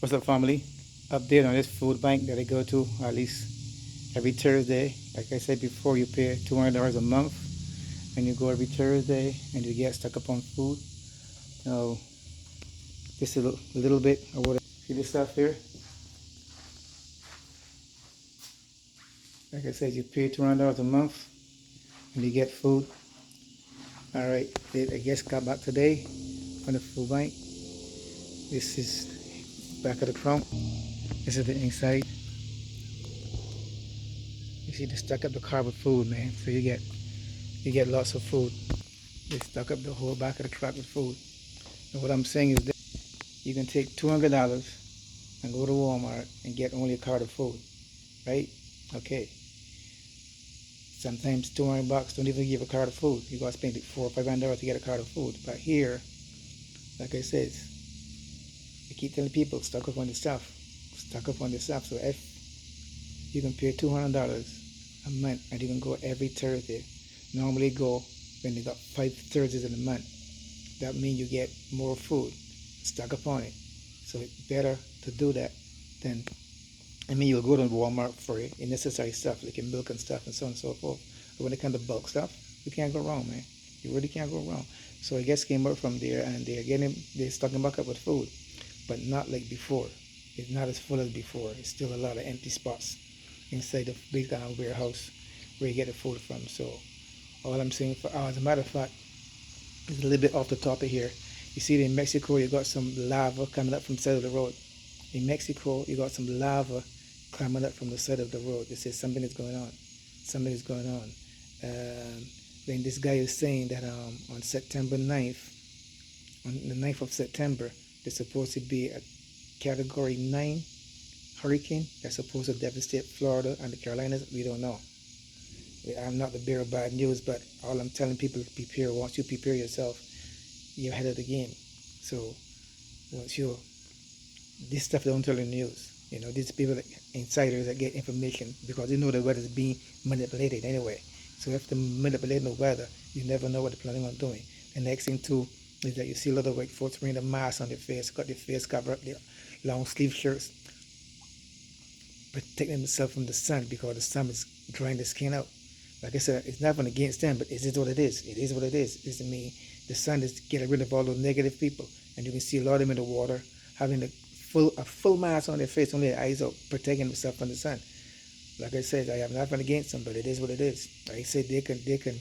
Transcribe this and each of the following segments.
What's up, family? Update on this food bank that I go to at least every Thursday. Like I said before, you pay $200 a month and you go every Thursday and you get stuck up on food. Now, just a little bit of what. See this stuff here? Like I said, you pay $200 a month and you get food. All right, I guess got back today from the food bank. This is back of the trunk. This is the inside. You see, they stuck up the car with food, man. So you get lots of food. They stuck up the whole back of the truck with food. And what I'm saying is that you can take $200 and go to Walmart and get only a cart of food, right? Okay. Sometimes $200 don't even give a cart of food. You got to spend $400 or $500 to get a cart of food. But here, like I said, I keep telling people stock up on the stuff. Stock up on the stuff. So if you can pay $200 a month and you can go every Thursday, normally go when they got 5 Thursdays in a month. That means you get more food. Stock up on it. So it's better to do that than, you'll go to Walmart for it, necessary stuff like milk and stuff and so on and so forth. But when it comes to bulk stuff, you can't go wrong, man. You really can't go wrong. So I guess came up from there and they're stocking back up with food, but not like before. It's not as full as before. It's still a lot of empty spots inside the big warehouse where you get the food from. So all I'm saying as a matter of fact, it's a little bit off the topic here. You see in Mexico, you got some lava coming up from the side of the road. In Mexico, you got some lava coming up from the side of the road. They say something is going on. Something is going on. Then this guy is saying that on September 9th, on the 9th of September, there's supposed to be a Category 9 hurricane that's supposed to devastate Florida and the Carolinas. We don't know. I'm not the bearer of bad news, but all I'm telling people is prepare. Once you prepare yourself, you're ahead of the game. So once this stuff they don't tell the news. You know, these people, insiders that get information because they know the weather is being manipulated anyway. So if they're manipulating the weather, you never know what they're planning on doing. The next thing too is that you see a lot of white folks wearing a mask on their face, got their face covered up, their long sleeve shirts, protecting themselves from the sun because the sun is drying the skin out. Like I said, it's nothing against them, but it is what it is. It is what it is. It's the sun is getting rid of all those negative people, and you can see a lot of them in the water having a full mask on their face, only their eyes out, protecting themselves from the sun. Like I said, I have nothing against them, but it is what it is. Like I said, they can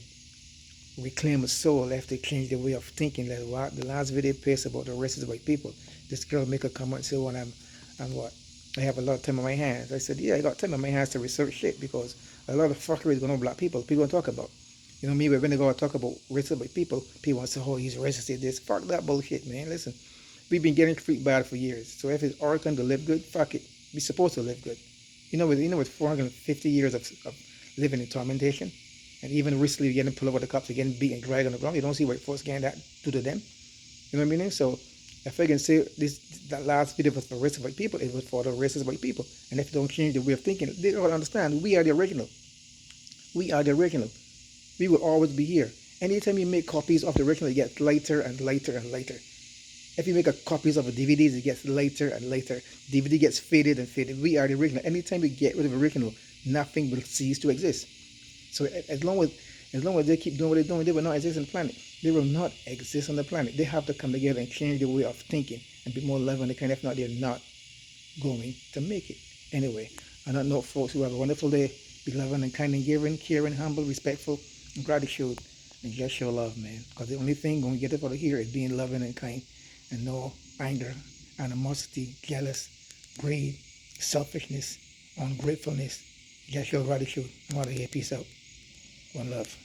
reclaim a soul after they change their way of thinking. Like what the last video posted about the racist white people. This girl make a comment and say, "Well, I have a lot of time on my hands." I said, "Yeah, I got time on my hands to research shit because a lot of fuckery is going on with black people. People don't talk about. You know me, when they go and talk about racist white people want to say, oh, he's racist, this. Fuck that bullshit, man. Listen, we've been getting treated bad for years. So if it's our time to live good, fuck it. We're supposed to live good. With 450 years of living in tormentation, and even recently getting pulled over the cops, getting beaten, dragged on the ground, you don't see white folks getting that do to them. You know what I mean? So if I can say that last video was for racist white people, it was for the racist white people. And if they don't change the way of thinking, they don't understand. We are the original. We are the original. We will always be here. Anytime you make copies of the original, it gets lighter and lighter and lighter. If you make copies of a DVD, it gets lighter and lighter. DVD gets faded and faded. We are the original. Anytime we get rid of the original, nothing will cease to exist. So as long as they keep doing what they're doing, they will not exist on the planet. They will not exist on the planet. They have to come together and change their way of thinking and be more loving. If not, they're not going to make it. Anyway, on that note, folks, who have a wonderful day. Be loving and kind and giving, caring, humble, respectful, and gratitude. And just show love, man. Because the only thing going to get it out of here is being loving and kind. And no anger, animosity, jealous, greed, selfishness, ungratefulness. Just show gratitude. I'm out of here. Peace out. One love.